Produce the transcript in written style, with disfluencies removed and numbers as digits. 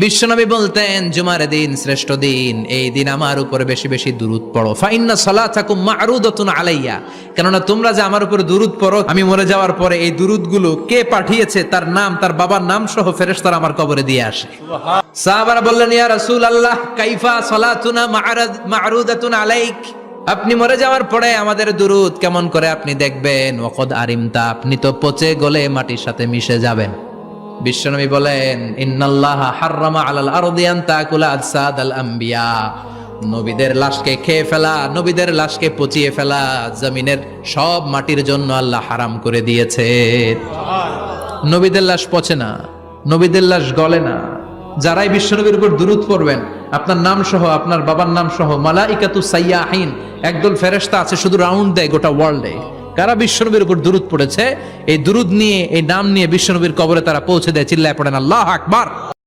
বিশ্বনবী বলতেন জুমার দিন শ্রেষ্ঠ দিন, এই দিন আমার উপরে বেশি বেশি দুরূদ পড়ো। ফাইন্না সালাতাকুম মা'রুদাতুন আলাইয়া, কেননা তোমরা যে আমার উপরে দুরূদ পড়ো, আমি মরে যাওয়ার পরে এই দুরূদগুলো কে পাঠিয়েছে তার নাম, তার বাবার নাম সহ ফেরেশতারা আমার কবরে দিয়ে আসে। সাহাবারা বললেন, ইয়া রাসূলুল্লাহ কাইফা সালাতুনা মা'রুদাতুন আলাইক, আপনি মরে যাওয়ার পরে আমাদের দুরূদ কেমন করে আপনি দেখবেন? ওয়াকাদ আরিমতা, আপনি তো পচে গলে মাটির সাথে মিশে যাবেন। বিশ্বনবী বলেন, ইন্নাল্লাহা হাররামা আলাল আরদি আন তাকুলা আজসাদাল আম্বিয়া, নবীদের লাশকে খেয়ে ফেলা, নবীদের লাশকে পচিয়ে ফেলা জমিনের সব মাটির জন্য আল্লাহ হারাম করে দিয়েছে। নবীদের লাশ পচে না, নবীদের লাশ গলে না। যারাই বিশ্বনবীর উপর দুরূদ পড়বেন, আপনার নাম সহ, আপনার বাবার নাম সহ, মালাইকাতু সাইয়াহিন, একদল ফেরেশতা আছে শুধু রাউন্ড দেয় গোটা ওয়ার্ল্ডে। কারা বিশ্বনবীর উপর দুরূদ পড়েছে, এই দুরূদ নিয়ে, এই নাম নিয়ে বিশ্বনবীর কবরে তারা পৌঁছে দেয়। চিল্লায় পড়েন আল্লাহু আকবার।